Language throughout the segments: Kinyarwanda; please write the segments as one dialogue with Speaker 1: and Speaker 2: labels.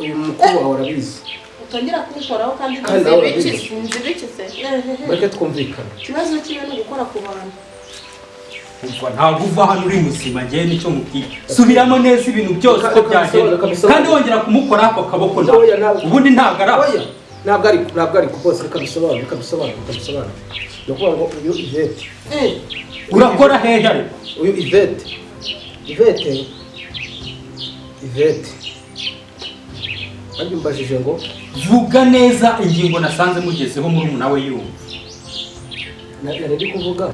Speaker 1: uyu mukuru wawe arabizi
Speaker 2: utangira kubikoraho kandi nzibikise
Speaker 1: bareke twumvikana
Speaker 2: ikibazo kimwe no gukora ku bantu
Speaker 3: umva ntabwo uva hano uri muzima njyewe nicyo mubwira subiramo neza ibintu byose uko byagenda kandi wongera kumukora ako kaboko ubundi ntabwo ari
Speaker 1: ntabwo ari kubose reka bisobanure ni ukuvuga ngo uyu Ivete
Speaker 3: urakora hehe ariko
Speaker 1: uyu Ivete kandi mbajije ngo
Speaker 3: vuga neza ingingo nasanze mugezeho muri umunawe yumva
Speaker 1: nari kuvuga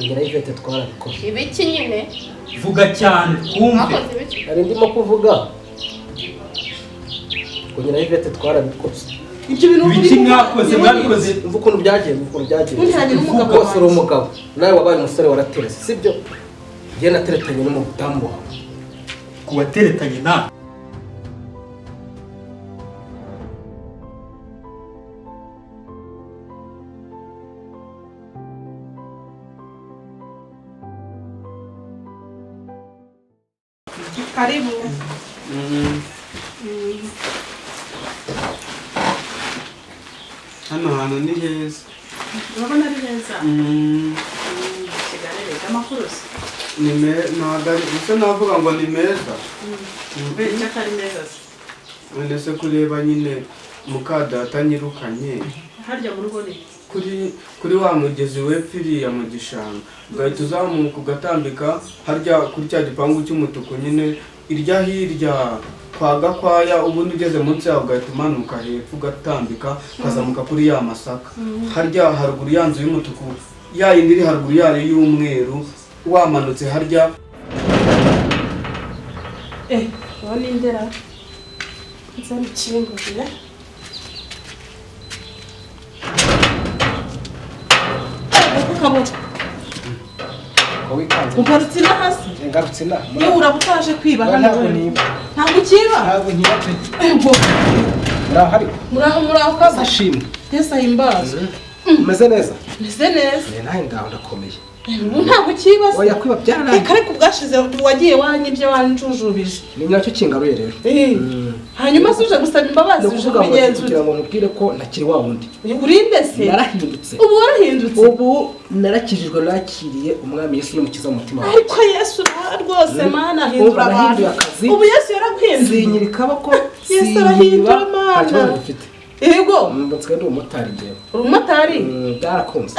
Speaker 1: ngera Ivete twarabikora
Speaker 2: ibiki nyine
Speaker 3: vuga cyane twumve
Speaker 1: nari ndimo kuvuga ngera Ivete twarabikoze
Speaker 2: ibyo bintu
Speaker 3: ibiki mwabikoze
Speaker 1: umva ukuntu byagenze rwose uri umugabo nawe wabaye umusore waraterese sibyo njye nateretanye n'umudamu wawe
Speaker 3: kubateretanye nawe
Speaker 2: karibu
Speaker 4: hano hantu ni heza
Speaker 2: urabona ari neza kigali reka amakurusi
Speaker 4: ni meza ese navuga ngo ni meza
Speaker 2: icyo atari meza
Speaker 4: none se kureba nyine mukadata nyirukanye
Speaker 2: harya mu rugo ni
Speaker 4: kuri wa mugezi wepfiriya mu gishanga ugahita uzamuka ugatambika harya kuri cya gipangu cy'umutuku nyine irya hirya kwa Gakwaya ubundi ugeze munsi yawe ugahita umanuka hepfo ugatambika ukazamuka kuri ya masaka harya haruguru ya nzu y'umutuku ya yindi iri haruguru yayo y'umweru wamanutse harya
Speaker 2: urabona indera nzana ikingurire ukabona ugarutse ino hasi
Speaker 1: ngarutse na
Speaker 2: iyo urabutaje kwiba hano ntabwo ukiba ego muraho kaza
Speaker 1: ashimwe
Speaker 2: Yesu ahimbazwe
Speaker 1: umeze neza
Speaker 2: nawe
Speaker 1: ngaho ndakomeye
Speaker 2: ubu ntabwo ukiba se
Speaker 1: oya kwiba byararangiye
Speaker 2: ariko ubwashize wagiye wanyibye wanjujubije
Speaker 1: ni nacyo kingaruye rero
Speaker 2: hanyuma se uje gusaba imbabazi uje kubigenzura
Speaker 1: kugira ngo mubwire ko nakiri wa wundi
Speaker 2: urinde se
Speaker 1: narahindutse
Speaker 2: ubu warahindutse
Speaker 1: ubu narakijijwe nakiriye umwami Yesu n'umukiza w'umutima wawe
Speaker 2: ariko Yesu rwose mana ahindura abantu ubu Yesu yaraguhinduye
Speaker 1: sinyira ikaboko
Speaker 2: Yesu arahindura mana yego
Speaker 1: mbatswe ndi umumotari njyewe
Speaker 2: uri umumotari
Speaker 1: byarakunze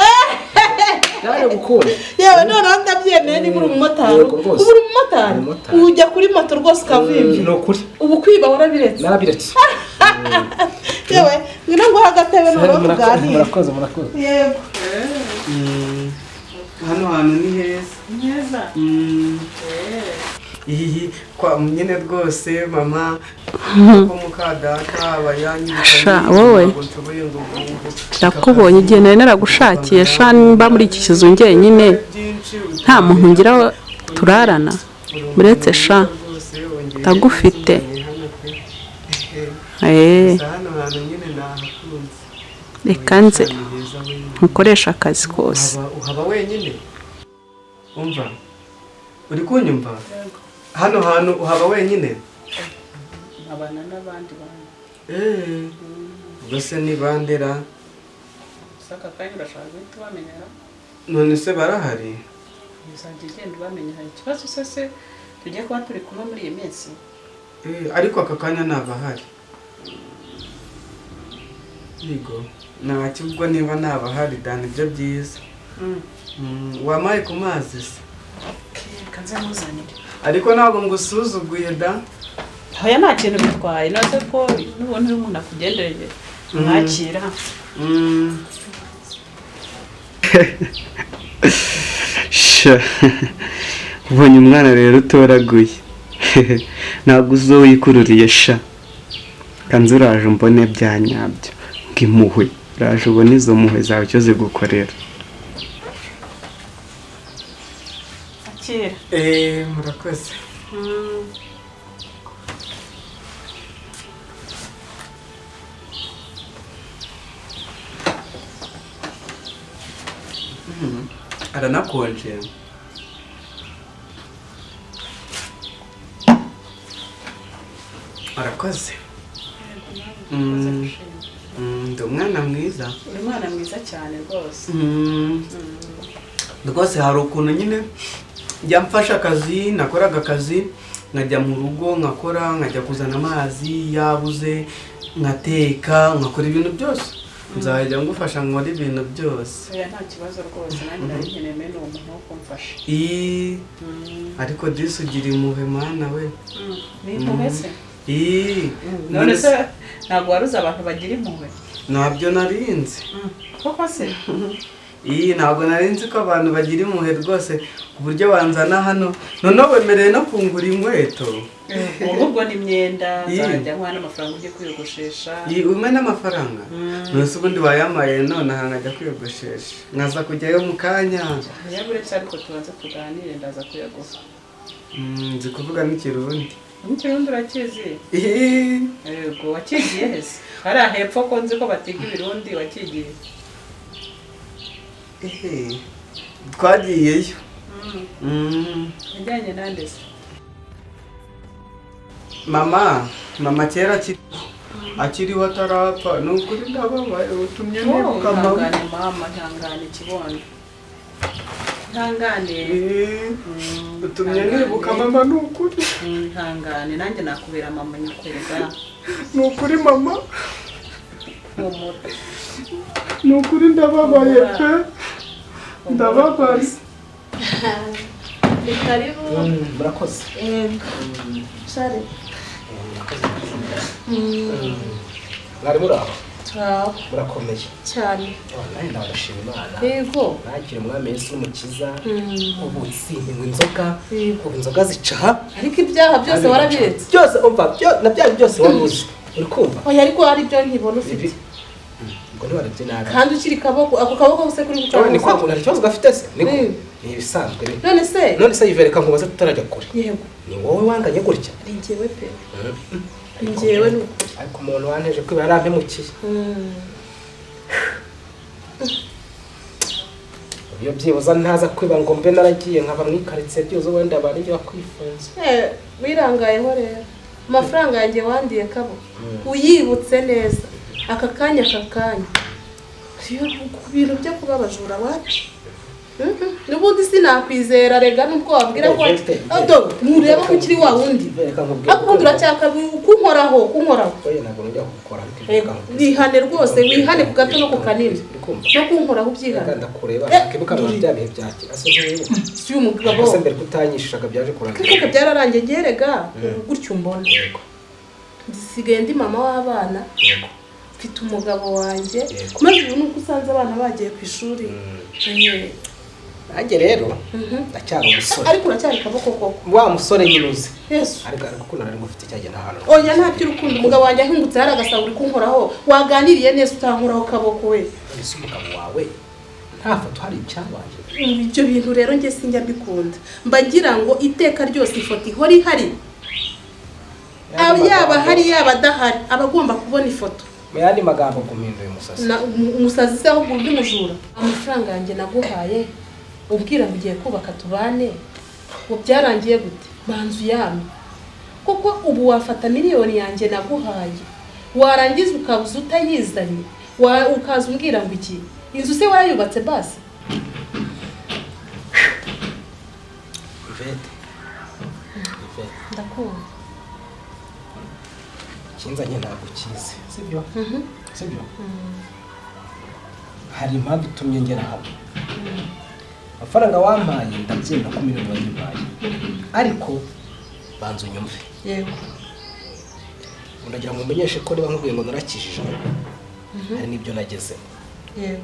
Speaker 1: byari gukunda
Speaker 2: yewe noneho ndabyemeye niba uri umumotari ubu uri umumotari ujya kuri moto rwose ukavimba
Speaker 1: ni ukuri
Speaker 2: ubu kwiba warabiretse
Speaker 1: narabiretse
Speaker 2: yewe ngwino nguhe agatebe noneho tuganire
Speaker 1: murakoze
Speaker 2: yego
Speaker 4: hano hantu ni heza kwa nyine rwose mama ko mukadata aba yanyirukanye
Speaker 5: wowe nakubonye igihe nari naragushakiye sha mba muri iki kizu njyenyine nta muntu ngira turarana muretse sha ndagufite reka nze ntukoresha akazi kose
Speaker 4: uhaba wenyine umva uri kunyumva hano hantu uhaba wenyine
Speaker 2: abana n'abandi bantu
Speaker 4: ubwo se ni bandera
Speaker 2: saka kandi urashaka guhita ubamenyera
Speaker 4: none se barahari
Speaker 2: uzajya ugenda ubamenya hari ikibazo se tujye kuba turi kumwe muri iyi minsi
Speaker 4: ariko aka kanya ntabahari yego ntacyo ubwo niba ntabahari dani ibyo byiza wamaye ku mazi se
Speaker 2: kanze muzanire
Speaker 4: ariko ntabwo ngo usuzuguye da
Speaker 2: hoya nta kintu bitwaye nose ko nubona uri umuntu akugendereye mwakira
Speaker 4: ubonye umwana rero utoraguye ntabwo uzowikururiye sha kanze uraje umbone bya nyabyo ngo impuhwe uraje ubone izo mpuhwe zawe icyo zigukorera
Speaker 2: akira
Speaker 4: murakoze aranakonje arakoze ndi umwana mwiza
Speaker 5: uri umwana mwiza cyane rwose
Speaker 4: rwose hari ukuntu nyine njya mfasha akazi nakoraga akazi nkajya mu rugo nkakora nkajya kuzana amazi yabuze nkateka nkakora ibintu byose nzajya ngufasha nkora ibintu byose
Speaker 5: oya nta kibazo rwose nanjye nari nkeneye mene uwo muntu wo kumfasha
Speaker 4: ariko disi ugira impuhwe mana we
Speaker 5: ni impuhwe se none se ntabwo waruzi abantu bagira impuhwe
Speaker 4: ntabyo narinzi
Speaker 5: koko se
Speaker 4: ntabwo narinzi ko abantu bagira impuhwe rwose ku buryo banzana hano noneho wemereye no kungura inkweto
Speaker 5: ahubwo ni imyenda nzajya nkwa n'amafaranga ujye kwiyogoshesha
Speaker 4: umwe n'amafaranga nose ubundi wayamaye none aha nkajya kwiyogoshesha nkaza kujyayo mu kanya
Speaker 5: uretse ariko tubanze tuganire ndaza kuyaguha
Speaker 4: nzi kuvuga n'ikirundi
Speaker 5: n'ikirundi urakizi yego wakigiye hese hariya hepfo ko nzi ko batiga ibirundi wakigiye
Speaker 4: twagiyeyo
Speaker 5: yajyanye nande se
Speaker 4: mama kera akiriho atarapfa ni ukuri ndababaye utumye nibuka
Speaker 5: mama ntangane ikibondo ntangane
Speaker 4: utumye nibuka mama ni ukuri
Speaker 5: ntangane nanjye nakubera mama nyakwega
Speaker 4: ni ukuri mama ni ukuri ndababaye pe ndababaye
Speaker 2: ni karibu
Speaker 1: murakoze
Speaker 2: sare
Speaker 1: mwari muraho
Speaker 2: turaho
Speaker 1: murakomeye
Speaker 2: cyane
Speaker 1: nanjye ndabashima Imana
Speaker 2: yego
Speaker 1: nakire umwami Yesu n'umukiza ubu sinkinywa inzoga ubu inzoga zica
Speaker 2: ariko ibyaha byose warabiretse
Speaker 1: byose umva na byaha byose wamuzi uri kumva
Speaker 2: oya ariko hari ibyo nkibona ufite
Speaker 1: ngo ntiwarebye nabi
Speaker 2: kandi ukiri kaboko ako kaboko gusa kuri gucana
Speaker 1: ni kwa muntu hari ikibazo gafite se ni ibisanzwe none se yivereka nkubaze tutarajya kure
Speaker 2: yego
Speaker 1: ni wowe wanganye gutya
Speaker 2: ari njyewe pe njyewe ni ukuri
Speaker 1: ariko umuntu wanteje kwiba yarampemukiye iyo byibuza ntaza kwiba ngo mbe naragiye nkaba mwikaritsiye byibuze wenda barinjye bakwifunze
Speaker 2: wirangayeho rero amafaranga yanjye wandiye kabo uyibutse neza aka kanya ku bintu byo kuba abajura wacu n'ubundi sinakwizera rega nubwo wabwira ko ntureba ko ukiri wa wundi ariko ubundi uracyaka kunkoraho wihane rwose wihane ku gato no ku kanini no kunkoraho ubyihane si umugabo kuko byararangiye ngerega gutyo mbona ndisigaye ndi mama w'abana mfite umugabo wanjye maze ubu nuko usanze abana bagiye ku ishuri
Speaker 1: nanjye rero ndacyari umusore
Speaker 2: ariko uracyari kaboko koko
Speaker 1: wa musore nyine uzi
Speaker 2: yesu
Speaker 1: ariko kuko nari ngufite cyagenda hano
Speaker 2: oya nta by'urukundo umugabo wanjye ahingutse hari agasaba uri kunkoraho waganiriye neza utankoraho kaboko we
Speaker 1: ese umugabo wawe nta foto hari icyabaye
Speaker 2: ibyo bintu rero njye sinjya mbikunda mba ngira ngo iteka ryose ifoto ihora ihari yaba hari yaba adahari aba agomba kubona ifoto
Speaker 1: mu yandi magambo guhinduye umusazi
Speaker 2: umusazi se ahubwo undi mujura amafaranga yanjye naguhaye ubwira ngo ugiye kubaka tubane ngo byarangiye gute manzu yame kuko ubu wafata miliyoni yanjye naguhaye warangiza ukabuza utayizanye ukaza umbwira ngo iki inzu se warayubatse basi ndakumva
Speaker 1: kinzanye ntabwo kizi sibyo hari impamvu itumye ngera hano amafaranga wampaye ndabyenda ko miliyoni wayimpaye ariko banza unyumve
Speaker 2: yego
Speaker 1: ndagira ngo umenyeshe ko niba nkubwiye ngo narakijije hari n'ibyo nageze
Speaker 2: yego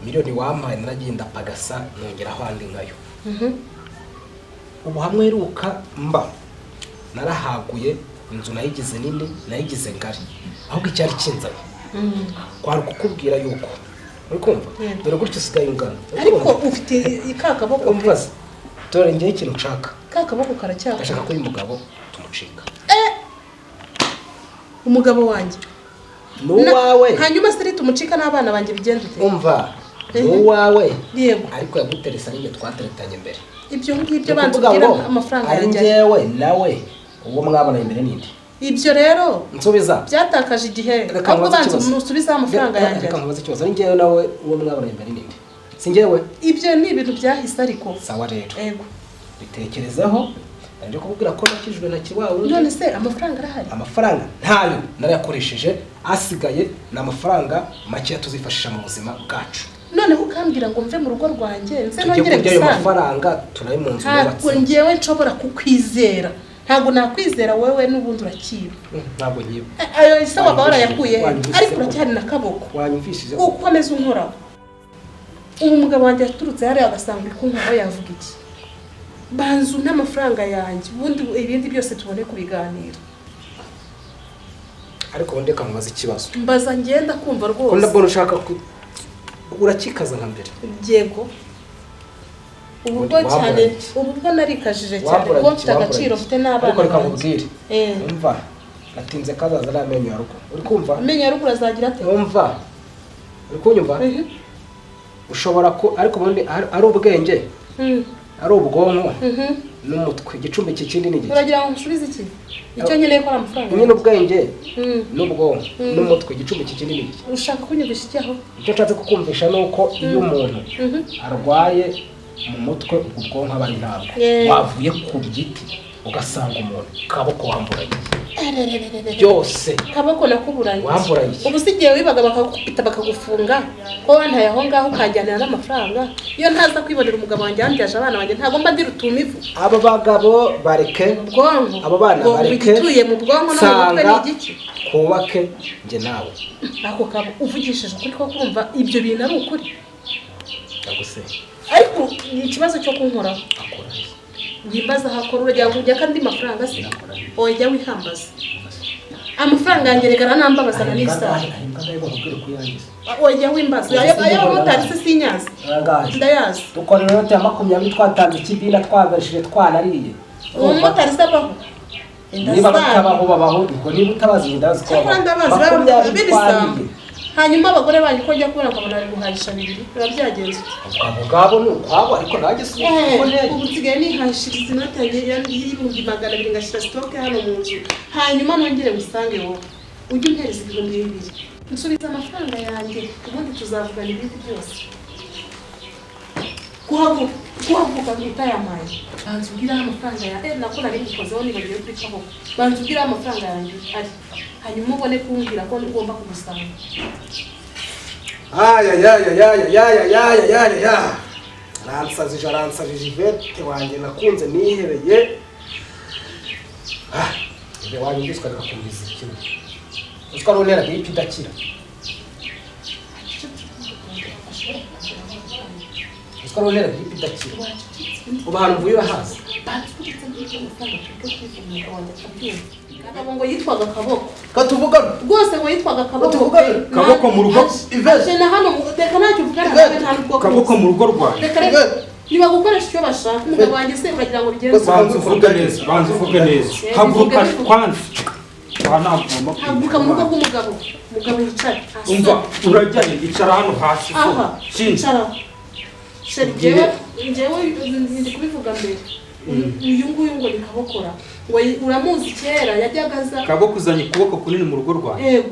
Speaker 1: miliyoni wampaye naragiye ndapagasa nongeraho andi nkayo ubu hamwe heruka mba narahaguye inzu nayigize nini nayigize ngari ahubwo icyari kinzanye kwari kukubwira yuko uri kumva dore gutyo usigaye ungana
Speaker 2: ariko ufite ikakaboko
Speaker 1: umbaza dore ngewe ikintu nshaka
Speaker 2: kakaboko karacyaka
Speaker 1: ndashaka ko uyu mugabo tumucika
Speaker 2: umugabo wanjye
Speaker 1: n'uwawe
Speaker 2: hanyuma se tumucika n'abana banjye bigenda ute
Speaker 1: umva n'uwawe
Speaker 2: yego
Speaker 1: ariko yaguteresa n'ibyo twateretanye mbere
Speaker 2: ibyo ngibyo banza kugira amafaranga
Speaker 1: ari njyewe nawe uwo mwabona imbere n'indi
Speaker 2: ibyo rero
Speaker 1: nsubiza
Speaker 2: byatakaje igihe ahubwo banza musubize amafaranga yanjye
Speaker 1: reka nkubaze ikibazo ari njyewe nawe uwo mwabona imbere ninde si njyewe
Speaker 2: ibyo ni ibintu byahise ariko
Speaker 1: sawa rero
Speaker 2: yego
Speaker 1: bitekerezeho nari kubwira ko nakijwe na kiwawe
Speaker 2: none se amafaranga arahari
Speaker 1: amafaranga ntayo narayakoresheje asigaye ni amafaranga make tuzifashisha mu buzima bwacu
Speaker 2: noneho ukambwira ngo mve mu rugo rwanjye nze
Speaker 1: tujye
Speaker 2: nongere
Speaker 1: kurya ayo
Speaker 2: gusanga
Speaker 1: mafaranga turaye mu nzu
Speaker 2: ntabwo
Speaker 1: yubatse
Speaker 2: ngewe nshobora kukwizera ntabwo nakwizera wowe n'ubundi urakiba
Speaker 1: ntabwo nyiba
Speaker 2: ayo ise waba warayakuye ariko uracyari na kaboko
Speaker 1: wanyumvishije
Speaker 2: uko ameze unkoraho ubu umugabo wanjye yaturutse hariya agasanga uri kunkoraho yavuga iki banzu n'amafaranga yanjye ubundi ibindi byose tubone kubiganira
Speaker 1: ariko ubundi reka mubaze ikibazo
Speaker 2: mbaza ngenda kumva
Speaker 1: ko
Speaker 2: rwose
Speaker 1: ndabona ushaka urakikaza nka mbere
Speaker 2: yego ubu bwo cyane ubu bwo narikajije cyane kuko mfite agaciro mfite n'abana
Speaker 1: ariko reka nkubwire
Speaker 2: eh
Speaker 1: umva natinze kazaza ari amenyo ya ruguru uri kumva
Speaker 2: amenyo ya ruguru azagira ate
Speaker 1: umva uri kunyumva ushobora ko ariko ubundi ari ubwenge ari ubwonko n'umutwe igicumbi kikindi ni iki
Speaker 2: uragira ngo nsubize iki icyo nkeneye ko ari amafaranga
Speaker 1: nyine ubwenge n'ubwonko n'umutwe igicumbi kikindi ni iki
Speaker 2: ushaka kunyumvisha iki aho
Speaker 1: icyo nshatse kukumvisha ni uko iyo umuntu arwaye mu mutwe ubwo bwonko aba ari ntabwo wavuye ku giti ugasanga umuntu kaboko wamburanye byose
Speaker 2: kaboko nakuburanye
Speaker 1: wamburanye
Speaker 2: ubu si igihe wibaga bakagukubita bakagufunga ko wantaye aho ngaho ukajyanira n'amafaranga iyo ntaza kwibonera umugabo wanjye yambyaje abana banjye ntabwo mba ndi rutumivu
Speaker 1: aba bagabo bareke
Speaker 2: ubwonko
Speaker 1: abo bana bareke
Speaker 2: igituye mu bwonko no mu mutwe ni igiki
Speaker 1: kubake njye nawe
Speaker 2: ako kabo uvugishije ukuri ko kumva ibyo bintu ari ukuri
Speaker 1: ndaguse
Speaker 2: ariko ni ikibazo cyo kunkoraho wimbaza hakora urajya kujya kandi mafaranga se ojya wihambaza amafaranga yanjye regara nambabaza na nisa ojya wimbaza ayo motari se sinyazi ndayazi
Speaker 1: dukorera inote ya 20 twatanze ikibina twagashije twanariye
Speaker 2: umumotari se abaho
Speaker 1: niba batabaho babaho ubwo niba utabazi ndazi ko
Speaker 2: babaho hanyuma abagore banyu ko njya kubona nkabona ari guhahisha bibiri biba byagenze
Speaker 1: abo ngabo ni ukwabo ariko nanjye si uko neza
Speaker 2: ubu nsigaye nihashiriza inoti y'ibihumbi 200 ngashyira sitoke hano mu nzu hanyuma nongere wisange wowe ujye untereza 200 nsubiza amafaranga yanjye ubundi tuzavugana ibindi byose kuhavuka mwita yamaye banza ubwiraho amafaranga ya nako nari gukozeho nibagiwe kuri kaboko banza ubwiraho amafaranga yanjye ari hanyuma ubone kumbwira ko ngomba kugusanga
Speaker 1: aransajije ivete wanjye nakunze nihebeye ibe wanjye ndiswa rirakumbiza ikintu uziko ari unera gipi idakira uziko ari unera gipi idakira uba ahantu mvuye urahazi
Speaker 2: ngo yitwaga kaboko
Speaker 1: katuvugana
Speaker 2: rwose ngo yitwaga kaboko
Speaker 3: kaboko mu rugo
Speaker 2: ivete na hano reka ntacyo uvugana nawe nta n'ubwoko
Speaker 3: kaboko mu rugo rwawe
Speaker 2: reka niba gukoresha icyo bashaka umugabo wanjye se uragira ngo bigenze
Speaker 3: banza uvuge neza banza uvuge neza haguruka kwanza
Speaker 2: haguruka mu rugo rw'umugabo umugabo yicara
Speaker 3: umva urajyaye icara hano hasi
Speaker 2: aha
Speaker 3: shinja
Speaker 2: icara sheri njyewe ndi kubivuga mbere uyu nguyu ngo ni kabokora ngo uramuzi kera yajyaga aza
Speaker 3: kaboko uzanye ukuboko kunini mu rugo rwawe
Speaker 2: yego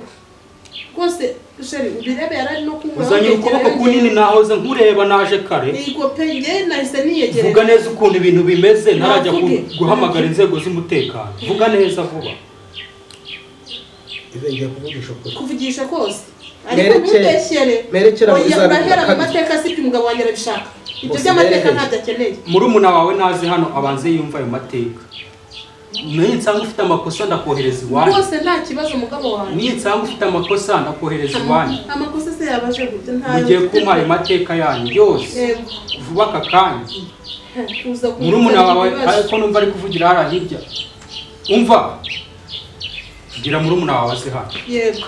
Speaker 2: rwose sheri ubirebe yarari no kunywa
Speaker 3: uzanye ukuboko kunini nahoze nkureba naje kare
Speaker 2: yego pe njye nahise niyegereza
Speaker 3: vuga neza ukuntu ibintu bimeze ntarajya guhamagara inzego z'umutekano vuga neza vuba
Speaker 1: ngiye kuvugisha ukuri
Speaker 2: kuvugisha kose ariko ntudeshyere oya urahera mu mateka si ibyo umugabo wanjye arabishaka ibyo by'amateka ntabyo akeneye
Speaker 3: murumuna wawe naze hano abanze yumva ayo mateka niyo nsanga ufite amakosa ndakohereza iwanyu
Speaker 2: rwose nta kibazo umugabo wanjye
Speaker 3: niyo nsanga ufite amakosa ndakohereza iwanyu
Speaker 2: amakosa se yabaje gute ntayo
Speaker 3: mugiye kumpa ayo mateka yanyu yose vuba aka kanya murumuna wawe ariko numva ari kuvugira hariya hirya umva gira murumuna wawe aze hano
Speaker 2: yego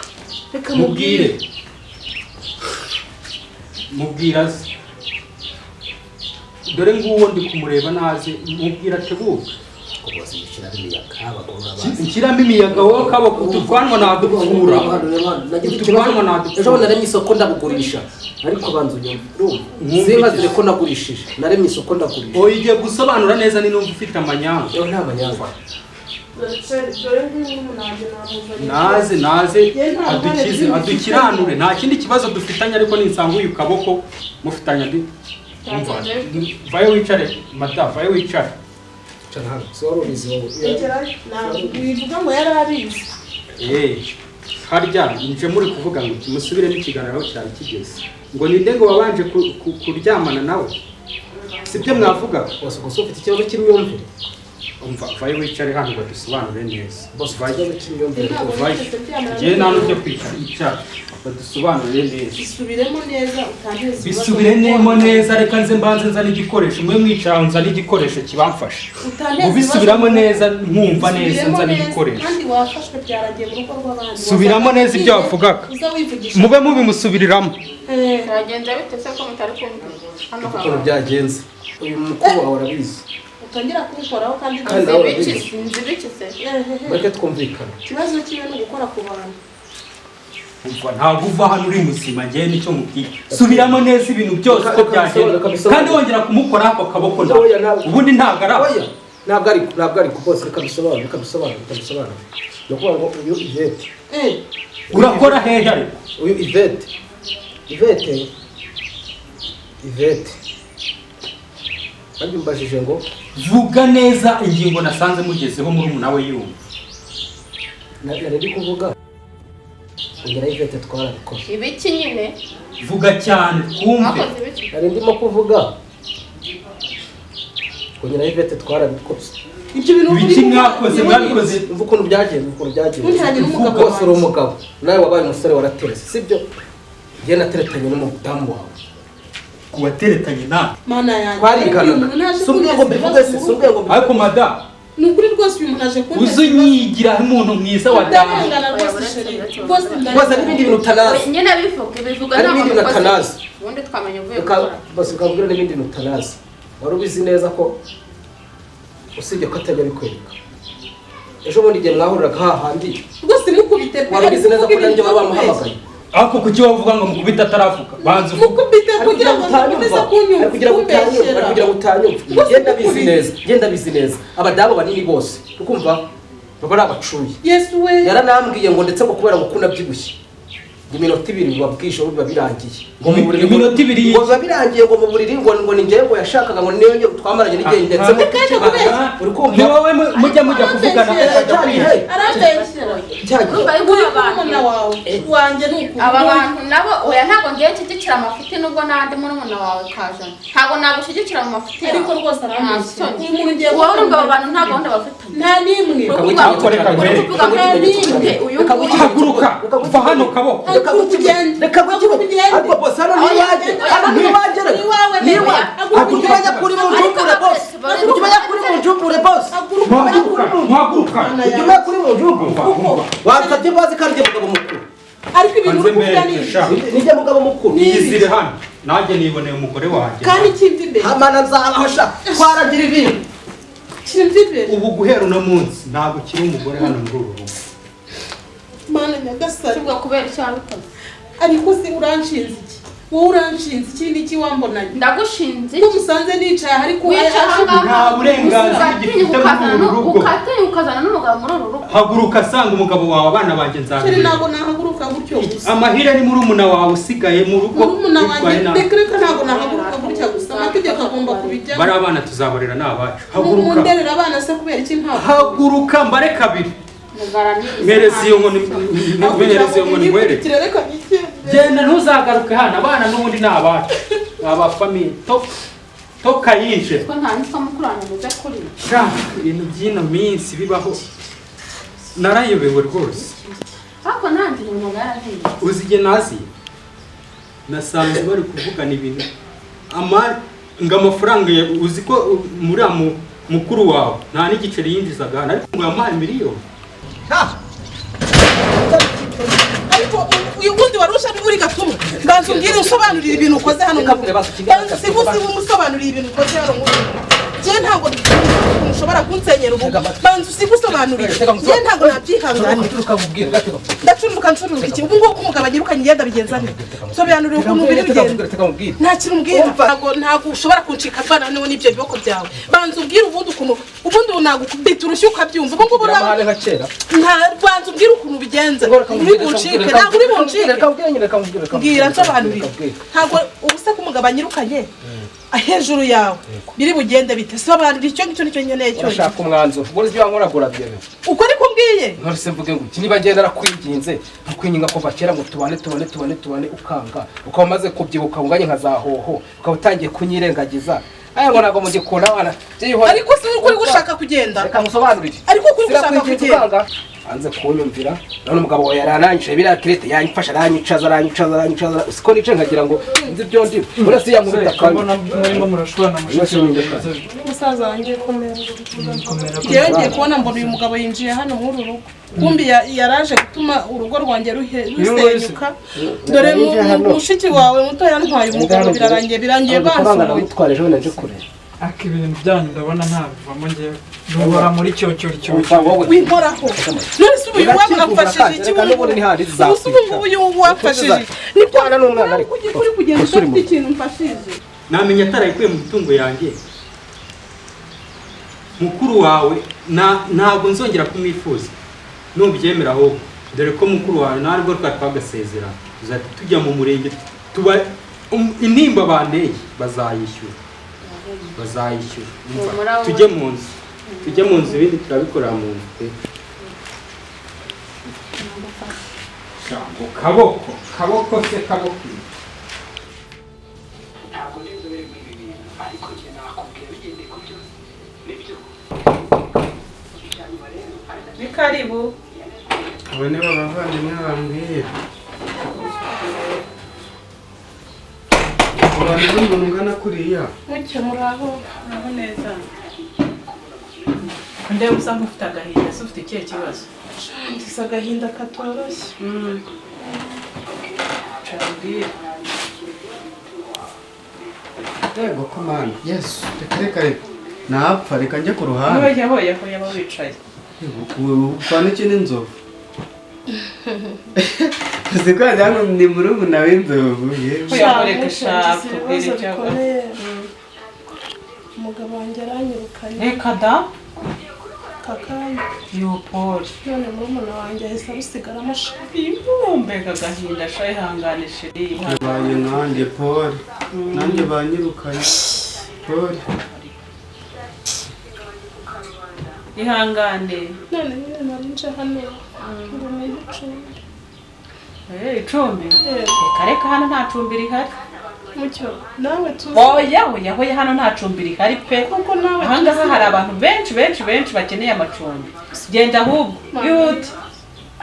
Speaker 2: reka
Speaker 3: mubwire aze dore nguwo ndi kumureba naze mubwira atebuke ikiramo imiyaga wowe kaboko utuvwanwa nadukura
Speaker 1: ejo naremye isoko ndabugurisha ariko banza unyumva zibazire ko nagurishije naremye isoko ndagurisha
Speaker 3: oya igiye gusobanura neza ni numva ufite amanyanga
Speaker 1: nta manyanga
Speaker 3: naze adukiranure nta kindi kibazo dufitanye ariko ninsanga uyu kaboko mufitanye andi vayo wicare mata vayo wicare
Speaker 1: cara hano so wari ubizi wowe
Speaker 2: wivuga ngo yari abizi
Speaker 3: harya nje muri kuvuga ngo musubire n'ikiganiro cyari kigeze ngo ninde ngo wabanje kuryamana nawe sibyo mwavuga
Speaker 1: bose gusa ufite ikibazo cy'imyumvire
Speaker 3: umva vayo wicare hano ngo dusobanure neza
Speaker 1: bose vayo cy'imyumvire
Speaker 3: ngiye nta n'ubyo kwicara badusobanurire neza
Speaker 2: bisubiremo neza utanteze
Speaker 3: bisubiremo neza reka nze mbanze nzana igikoresho mwe mwicara nzana igikoresho kibamfasha ubisubiramo neza nkumva neza nzana igikoresho
Speaker 2: kandi wafashwe byaragiye mu rugo rw'abandi
Speaker 3: subiramo neza ibyo wavugaga mube mubimusubiriramo
Speaker 6: Byagenze bite se ko mutari kumva hano
Speaker 1: uko byagenze uyu mukuru wawe arabizi
Speaker 2: utangira kubikoraho kandi
Speaker 6: nzibikise
Speaker 1: bareke twumvikana
Speaker 2: ikibazo kiwe ni ugukora ku bantu
Speaker 3: umva ntabwo uva hano uri muzima ngewe nicyo mubwiye subiramo neza ibintu byose uko byagenze kandi wongera kumukora ako kaboko ubundi ntabwo ari
Speaker 1: ntabwo ari bose reka bisobanure ni ukuvuga ngo uyu Ivete
Speaker 3: urakora hehe ariko
Speaker 1: uyu Ivete babyumbajije ngo
Speaker 3: vuga neza ingingo nasanze mugezeho muri we yumva
Speaker 1: nari kuvuga ongera Ivete twarabikoze
Speaker 6: ibiki nyine
Speaker 3: vuga cyane twumve
Speaker 1: nari ndimo kuvuga ongera Ivete twarabikoze
Speaker 2: ibyo bintu
Speaker 3: ibiki mwabikoze
Speaker 1: umva ukuntu byagenze rwose uri umugabo nawe wabaye umusore waraterese sibyo njye nateretanye n'umudamu wawe
Speaker 3: kuwateretanye nawe
Speaker 2: mana yanjye
Speaker 1: twariganaga si ubwego mbivuge se si ubwego mbivuge
Speaker 3: ariko madamu
Speaker 2: ni ukuri rwose uyu muntu aje kunteza
Speaker 3: uzi unyigira nk'umuntu mwiza wa damu
Speaker 1: rwose n'ibindi bintu utanazi
Speaker 6: nyine bivuga
Speaker 1: hari n'ibindi bintu utanazi
Speaker 6: ubundi twamenye uvuye gukora
Speaker 1: bose ukabwira n'ibindi bintu utanazi wari ubizi neza ko usibye ko atajya abikwereka ejo bundi igihe mwahuriraga hahandi
Speaker 2: rwose mukubite
Speaker 1: wari ubizi neza ko nanjye wari wamuhamagaye
Speaker 3: ariko kuki wavuga ngo mukubite ataravuga banza uvuga
Speaker 2: mukubite kugira ngo mukubite
Speaker 1: kugira ngo utanyumva genda bizi neza abadamu banini bose ukumva baba ari abacuye
Speaker 2: Yesu we
Speaker 1: yaranambwiye ngo ndetse ngo kubera gukunda byibushye iminota 2 biba bwisho biba birangiye
Speaker 3: ngo mu buriri iminota 2
Speaker 1: ngo biba birangiye ngo mu buriri ngo ni njye ngo yashakaga ngo niyo twamaranye n'igihe ndetse mu uri kumva
Speaker 3: ni wowe mujya kuvugana
Speaker 6: aba bantu nabo oya ntabwo ngiye nshyigikira amafuti nubwo n'andi murumuna wawe kajana ntabwo nagushyigikira mu mafuti
Speaker 2: ariko rwose aramusoni
Speaker 6: wowe urumva abo bantu nta gahunda bafite
Speaker 2: nta n'imwe
Speaker 3: haguruka va hano kaboko
Speaker 1: reka gukigenda ariko boss hano ntiwagera niwa akujya kuri mu njumbure boss akujya kuri mu njumbure boss
Speaker 3: haguruka
Speaker 1: ujya kuri mu njumbure wakati bazi kandi mugabo mukuru
Speaker 2: ariko ibintu kuvuga
Speaker 1: nije mugabo mukuru
Speaker 3: yizire hano nanjye niboneye umugore wanjye
Speaker 2: kandi ikindi imbere
Speaker 1: amana nzabaho sha twaragira ibintu
Speaker 2: ikindi imbere
Speaker 3: ubu guhera uno munsi ntabwo kiri umugore hano muri uru rugo
Speaker 2: mana nyagasani
Speaker 6: ubwo kubera icyo wabikoze
Speaker 2: ariko se uranshinze iki wowe uranshinze iki niki wambonanye
Speaker 6: ndagushinze
Speaker 2: ko musanze nicaye ariko
Speaker 3: nta burenganzira gifite muri uru rugo
Speaker 6: ukateye ukazana n'umugabo muri uru rugo
Speaker 3: haguruka asanga umugabo wawe abana banjye nzabire
Speaker 2: ntabwo nahaguruka gutyo gusa
Speaker 3: amahire ni murumuna wawe usigaye mu rugo
Speaker 2: murumuna wanjye reka ntabwo nahaguruka gutya gusa amategeko agomba kubijyamo
Speaker 3: bari abana tuzabarera n'abacu haguruka
Speaker 2: munderera abana se kubera iki mpamvu
Speaker 3: haguruka mbare kabiri merezi iyo nkoni ngwereke genda ntuzagaruke hano abana n'ubundi ni abacu ni abafamiye toka yinje
Speaker 6: ko nta nitwa mukurana muze kuri
Speaker 3: ibintu by'ino minsi bibaho narayobewe rwose
Speaker 6: ariko nanjye umuntu yaragiye
Speaker 3: uzi igihe naziye nasanze bari kuvugana ibintu ngo amafaranga uzi ko muri mukuru wawe nta n'igiceri yinjizaga hano ariko ngo yamuhaye miliyoni
Speaker 2: ariko uyu wundi warusha uri gatuma mbanza umbwire usobanurira ibintu ukoze hano
Speaker 1: Reka kureba
Speaker 2: mbanza umusobanurira ibintu ukoze hano njye ntabwo ushobora kunsenyera ubu banza usigusobanurire njye ntabwo nabyihanganira ndacunduka ncurura iki ubu ngubu umugabo anyirukanye ngenda bigenza nte sobanurira ukuntu biri bigenda nta kintu umbwira ntabwo ushobora kuncika abana niwe n'ibyo biboko byawe banza umbwire ubundi ukuntu ubundi nagukubita urushyi ukabyumva ubu ngubu banza umbwire ukuntu bigenze uri buncike ntabwo uri buncike mbwira nsobanurire ntabwo ubusa ko umugabo anyirukanye hejuru yawe biri bugende bite sobanurira icyo ngicyo nicyo nkeneye cyo
Speaker 1: urashaka umwanzuro ubwo ibyo wankoragura byewe
Speaker 2: uko niko mbwiye
Speaker 1: none mvuge ngo iki niba ngenda narakwinginze nkwinginga kuva kera ngo tubane ukanga ukaba umaze kubyibuka unganye nkazahoho ukaba utangiye kunyirengagiza aya ngo ntabwo mugikunda abana
Speaker 2: ariko si uri gushaka kugenda
Speaker 1: reka musobanurire
Speaker 2: ariko uri gushaka kugenda
Speaker 1: hanze kunyumvira none umugabo wawe yarananyisha biriya kirete yanyifasha aranyicaza siko nice nkagira ngo nzi ibyo ndi uretse yankubita kandi
Speaker 7: murimo murashwana
Speaker 2: musaza wanjye komera ngewe ngiye kubona mbona uyu mugabo yinjiye hano muri uru rugo kumbi yaraje gutuma urugo rwanjye rusenyuka dore mushiki wawe muto yantwaye umugabo birangiye bansohoye
Speaker 1: utware ejo naje kure
Speaker 7: ariko ibintu byanyu ndabona ntabivamo ngewe duhora muri cyo
Speaker 2: winkoraho none se ubu wamfashije iki ubu wamfashije
Speaker 1: ni kwana n'umwana ariko
Speaker 2: uri kugenda ufite ikintu mfashije
Speaker 3: namenya atarayikuye mu mitungo yanjye mukuru wawe ntabwo nzongera kumwifuza nubyemera ahubwo dore ko mukuru wawe ntabwo twagasezera tuzahita tujya mu murenge tuba intimba banteye bazayishyura tujye mu nzu ibindi turabikorera mu nzu pe kaboko se kaboko
Speaker 2: ni karibu
Speaker 4: abo ni bavandimwe bambwira abantu n'umuntu ungana kuriya
Speaker 2: mucyo muraho neza
Speaker 5: ndeba usanga ufite agahinda se ufite ikihe kibazo
Speaker 2: ngize agahinda katoroshye
Speaker 5: carabwira
Speaker 4: yego komanda yesu reka napfa reka njye ku ruhande
Speaker 5: hoya wicaye
Speaker 4: upfana iki n'inzovu uzi ko wagira ngo ni murumuna w'inzovu
Speaker 5: reka shaka
Speaker 2: umugabo wanjye aranyirukanye
Speaker 5: reka da
Speaker 2: kakanya
Speaker 5: yopoli
Speaker 2: none murumuna wanjye ahise arusigara amashami
Speaker 5: mbega agahinda shaye hanganishe
Speaker 4: yabaye nkanjye Paul nanjye banyirukanye Paul
Speaker 5: ihangane
Speaker 2: none nyine narinje hano ngo nihe icumbi
Speaker 5: icumbi reka hano nta cumbi rihari
Speaker 2: mucyo nawe tuzi
Speaker 5: oya hano nta cumbi rihari pe
Speaker 2: kuko nawe
Speaker 5: ahangaha hari abantu benshi bakeneye amacumbi genda ahubwo yute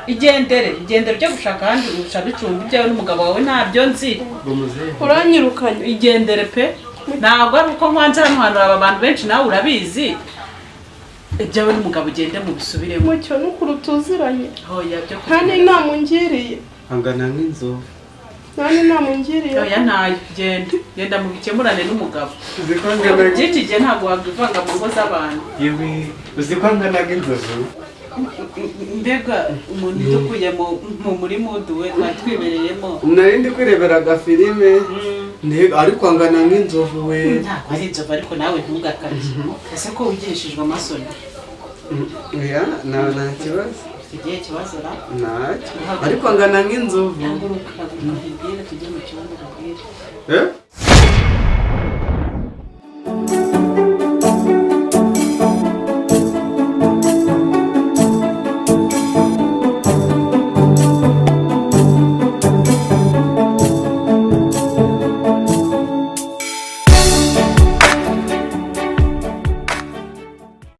Speaker 5: igendere ujye gushaka ahandi ushaka icumbi byawe n'umugabo wawe ntabyo nzi
Speaker 2: uranyirukanye
Speaker 5: igendere pe ntabwo ari uko nkwanze hano hantu aba bantu benshi nawe urabizi ibyawe n'umugabo ugende mu bisubiremo
Speaker 2: mucyo n'ukuri tuziranye
Speaker 5: oya byo
Speaker 2: kandi inama ungiriye
Speaker 4: angana nk'inzovu
Speaker 2: nani inama ungiriye
Speaker 5: oya ntayo genda mu bikemurane n'umugabo by'iki gihe ntabwo wakwivanga mu ngo z'abantu
Speaker 4: uzi ko angana nk'inzovu
Speaker 5: mbega umuntu dukuye mu muri mudu we twari twibereyemo
Speaker 4: nari ndi kwirebera agafilime ariko angana nk'inzovu we
Speaker 5: ntabwo ari inzovu ariko nawe ntugakabye ese ko wigishijwe amasoni
Speaker 4: oya nta kibazo
Speaker 5: igihe kibazo ra
Speaker 4: ntacyo ariko angana nk'inzovu
Speaker 5: ntabwo ukabwira tujye mu kibazo ukabwira